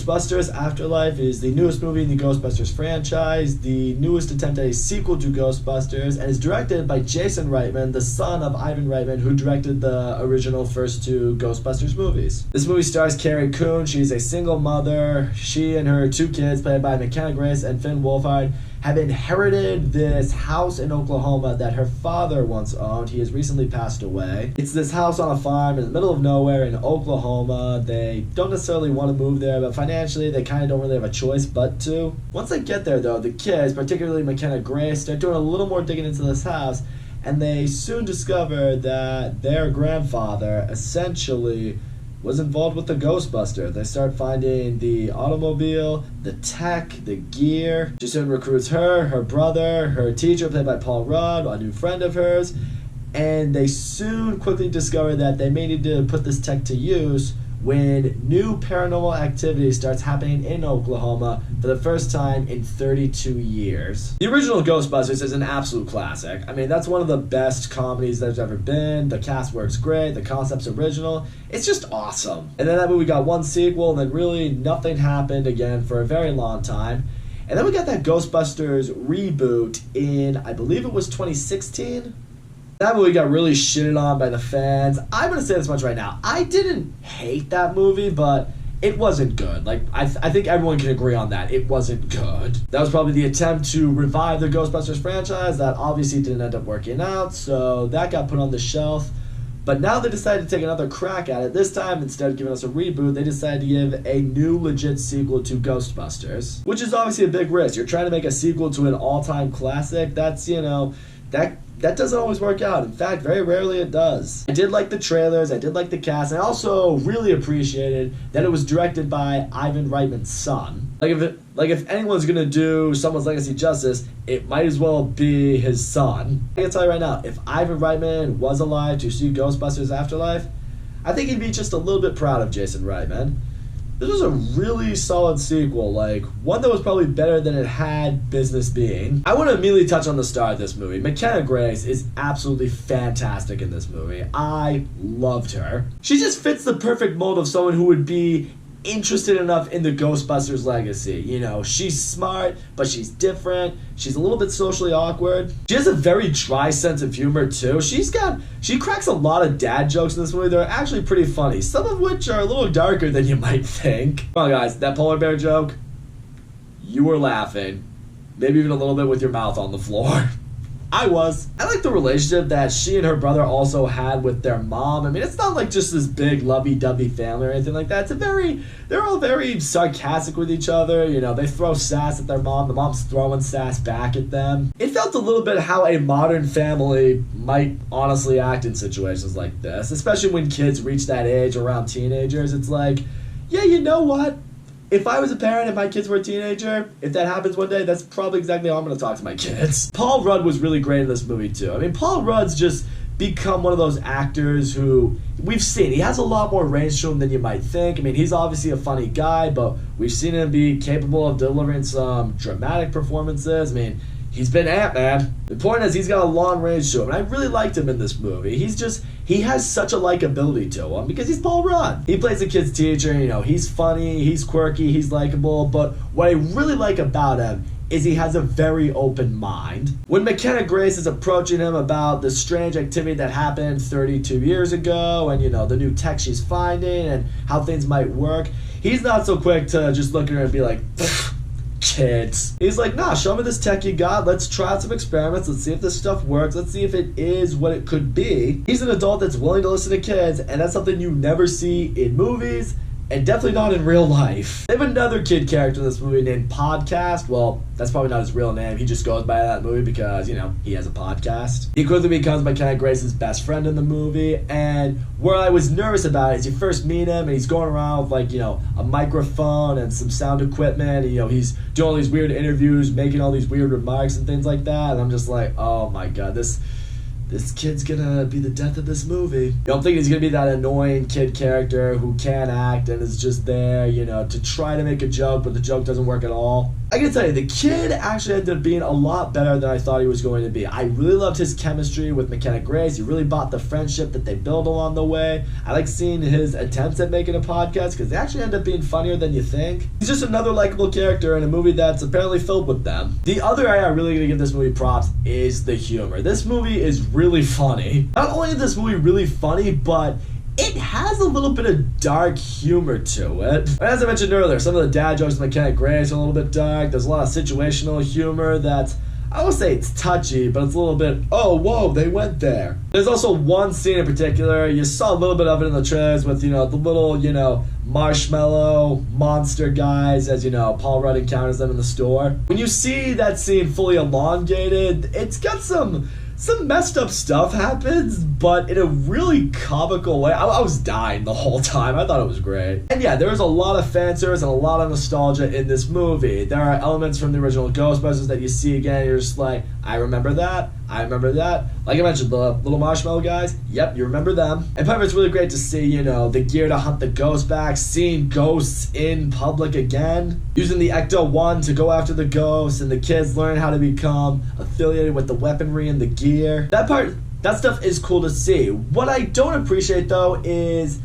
Ghostbusters Afterlife is the newest movie in the Ghostbusters franchise, the newest attempt at a sequel to Ghostbusters, and is directed by Jason Reitman, the son of Ivan Reitman, who directed the original first two Ghostbusters movies. This movie stars Carrie Coon. She's a single mother. She and her two kids, played by McKenna Grace and Finn Wolfhard, have inherited this house in Oklahoma that her father once owned. He has recently passed away. It's this house on a farm in the middle of nowhere in Oklahoma. They don't necessarily want to move there, but financially they kind of don't really have a choice but to. Once they get there though, the kids, particularly McKenna Grace, start doing a little more digging into this house, and they soon discover that their grandfather essentially was involved with the Ghostbusters. They start finding the automobile, the tech, the gear. She soon recruits her brother, her teacher, played by Paul Rudd, a new friend of hers, and they soon quickly discover that they may need to put this tech to use when new paranormal activity starts happening in Oklahoma for the first time in 32 years. The original Ghostbusters is an absolute classic. I mean, that's one of the best comedies there's ever been. The cast works great, the concept's original. It's just awesome. And then that movie got one sequel, and then really nothing happened again for a very long time. And then we got that Ghostbusters reboot in, I believe it was 2016? That movie got really shitted on by the fans. I'm going to say this much right now. I didn't hate that movie, but it wasn't good. Like, I think everyone can agree on that. It wasn't good. That was probably the attempt to revive the Ghostbusters franchise. That obviously didn't end up working out, so that got put on the shelf. But now they decided to take another crack at it. This time, instead of giving us a reboot, they decided to give a new legit sequel to Ghostbusters, which is obviously a big risk. You're trying to make a sequel to an all-time classic. That's, you know, that doesn't always work out. In fact, very rarely it does. I did like the trailers, I did like the cast, and I also really appreciated that it was directed by Ivan Reitman's son. Like if anyone's gonna do someone's legacy justice, it might as well be his son. I can tell you right now, if Ivan Reitman was alive to see Ghostbusters Afterlife, I think he'd be just a little bit proud of Jason Reitman. This was a really solid sequel, like one that was probably better than it had business being. I want to immediately touch on the star of this movie. McKenna Grace is absolutely fantastic in this movie. I loved her. She just fits the perfect mold of someone who would be interested enough in the Ghostbusters legacy. You know, she's smart, but she's different. She's a little bit socially awkward. She has a very dry sense of humor too. She cracks a lot of dad jokes in this movie. They're actually pretty funny, some of which are a little darker than you might think. Come on guys, that polar bear joke, you were laughing. Maybe even a little bit with your mouth on the floor. I like the relationship that she and her brother also had with their mom. I mean, it's not like just this big lovey-dovey family or anything like that. They're all very sarcastic with each other. You know, they throw sass at their mom. The mom's throwing sass back at them. It felt a little bit how a modern family might honestly act in situations like this, especially when kids reach that age around teenagers. It's like, yeah, you know what? If I was a parent and my kids were a teenager, if that happens one day, that's probably exactly how I'm going to talk to my kids. Paul Rudd was really great in this movie, too. I mean, Paul Rudd's just become one of those actors who we've seen. He has a lot more range to him than you might think. I mean, he's obviously a funny guy, but we've seen him be capable of delivering some dramatic performances. I mean, he's been Ant-Man. The point is, he's got a long range to him, and I really liked him in this movie. He has such a likability to him because he's Paul Rudd. He plays a kid's teacher, you know, he's funny, he's quirky, he's likable, but what I really like about him is he has a very open mind. When McKenna Grace is approaching him about the strange activity that happened 32 years ago and, you know, the new tech she's finding and how things might work, he's not so quick to just look at her and be like, kids. He's like, nah, show me this tech you got. Let's try out some experiments. Let's see if this stuff works. Let's see if it is what it could be. He's an adult that's willing to listen to kids, and that's something you never see in movies, and definitely not in real life. They have another kid character in this movie named Podcast. Well, that's probably not his real name. He just goes by that movie because, you know, he has a podcast. He quickly becomes McKenna Grace's best friend in the movie, and where I was nervous about it is you first meet him, and he's going around with, like, you know, a microphone and some sound equipment, and, you know, he's doing all these weird interviews, making all these weird remarks and things like that, and I'm just like, oh my god, this this kid's gonna be the death of this movie. You don't think he's gonna be that annoying kid character who can't act and is just there, to try to make a joke, but the joke doesn't work at all. I gotta tell you, the kid actually ended up being a lot better than I thought he was going to be. I really loved his chemistry with McKenna Grace. He really bought the friendship that they build along the way. I like seeing his attempts at making a podcast because they actually end up being funnier than you think. He's just another likable character in a movie that's apparently filled with them. The other area I'm really gonna give this movie props is the humor. This movie is really funny. Not only is this movie really funny, but it has a little bit of dark humor to it. And as I mentioned earlier, some of the dad jokes with McKenna Grace are a little bit dark. There's a lot of situational humor that, I would say it's touchy, but it's a little bit, oh, whoa, they went there. There's also one scene in particular, you saw a little bit of it in the trailers with, the little, marshmallow monster guys as, Paul Rudd encounters them in the store. When you see that scene fully elongated, it's got some messed up stuff happens, but in a really comical way. I was dying the whole time. I thought it was great. And yeah, there is a lot of fan service and a lot of nostalgia in this movie. There are elements from the original Ghostbusters that you see again. You're just like, I remember that. I remember that. Like I mentioned, the little marshmallow guys. Yep, you remember them. And part of it's really great to see, the gear to hunt the ghosts back, seeing ghosts in public again, using the Ecto-1 to go after the ghosts, and the kids learn how to become affiliated with the weaponry and the gear. That stuff is cool to see. What I don't appreciate, though, is,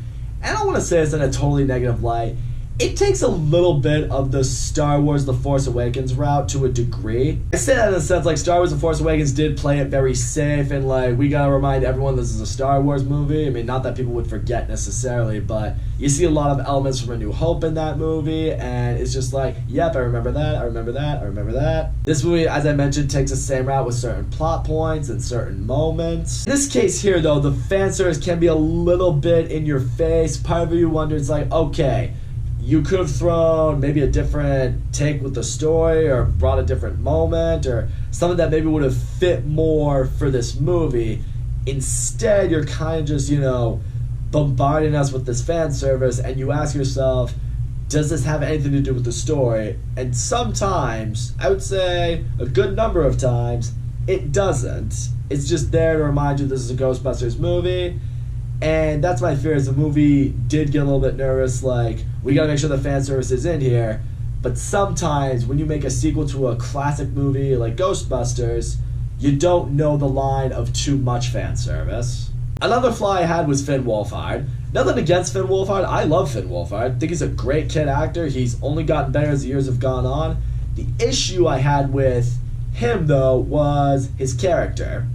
and I don't want to say this in a totally negative light, it takes a little bit of the Star Wars The Force Awakens route to a degree. I say that in a sense, like, Star Wars The Force Awakens did play it very safe, and, like, we gotta remind everyone this is a Star Wars movie. I mean, not that people would forget necessarily, but you see a lot of elements from A New Hope in that movie, and it's just like, yep, I remember that, I remember that, I remember that. This movie, as I mentioned, takes the same route with certain plot points and certain moments. In this case here, though, the fan service can be a little bit in your face. Part of you wonders, like, okay, you could have thrown maybe a different take with the story or brought a different moment or something that maybe would have fit more for this movie. Instead, you're kind of just, bombarding us with this fan service, and you ask yourself, does this have anything to do with the story? And sometimes, I would say a good number of times, it doesn't. It's just there to remind you this is a Ghostbusters movie. And that's my fear, is the movie did get a little bit nervous, like, we gotta make sure the fan service is in here. But sometimes when you make a sequel to a classic movie like Ghostbusters, you don't know the line of too much fan service. Another flaw I had was Finn Wolfhard. Nothing against Finn Wolfhard. I love Finn Wolfhard. I think he's a great kid actor. He's only gotten better as the years have gone on. The issue I had with him, though, was his character.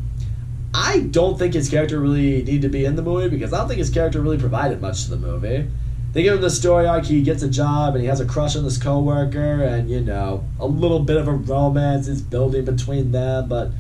I don't think his character really needed to be in the movie because I don't think his character really provided much to the movie. They give him the story arc, he gets a job and he has a crush on this coworker, and a little bit of a romance is building between them, but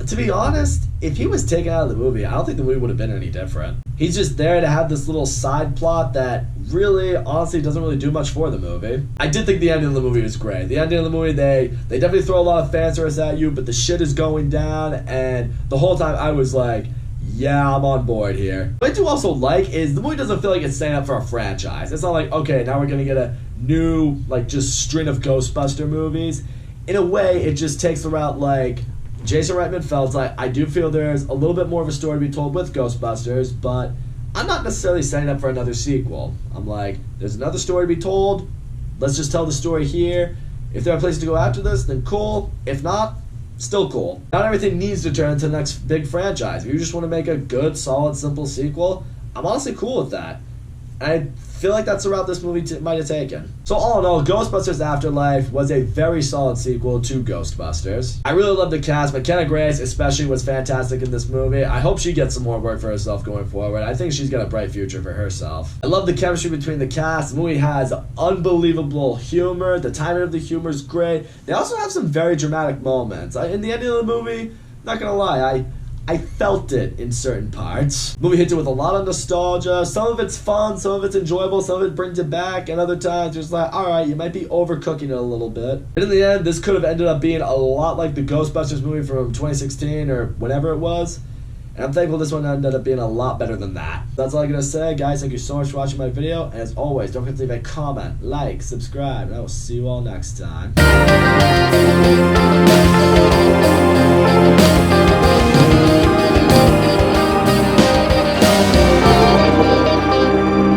to be honest, if he was taken out of the movie, I don't think the movie would have been any different. He's just there to have this little side plot that really, honestly, doesn't really do much for the movie. I did think the ending of the movie was great. The ending of the movie, they definitely throw a lot of fan service at you, but the shit is going down, and the whole time I was like, yeah, I'm on board here. What I do also like is the movie doesn't feel like it's setting up for a franchise. It's not like, okay, now we're gonna get a new, just string of Ghostbuster movies. In a way, it just takes the route like Jason Reitman felt like, I do feel there's a little bit more of a story to be told with Ghostbusters, but I'm not necessarily setting up for another sequel. I'm like, there's another story to be told. Let's just tell the story here. If there are places to go after this, then cool. If not, still cool. Not everything needs to turn into the next big franchise. If you just want to make a good, solid, simple sequel, I'm honestly cool with that. And I feel like that's the route this movie might have taken. So all in all, Ghostbusters Afterlife was a very solid sequel to Ghostbusters. I really love the cast. McKenna Grace especially was fantastic in this movie. I hope she gets some more work for herself going forward. I think she's got a bright future for herself. I love the chemistry between the cast. The movie has unbelievable humor. The timing of the humor is great. They also have some very dramatic moments. In the ending of the movie, not gonna lie, I felt it in certain parts. The movie hits it with a lot of nostalgia. Some of it's fun, some of it's enjoyable, some of it brings it back, and other times it's like, alright, you might be overcooking it a little bit. But in the end, this could have ended up being a lot like the Ghostbusters movie from 2016 or whenever it was. And I'm thankful this one ended up being a lot better than that. That's all I'm gonna say. Guys, thank you so much for watching my video. And as always, don't forget to leave a comment, like, subscribe, and I will see you all next time.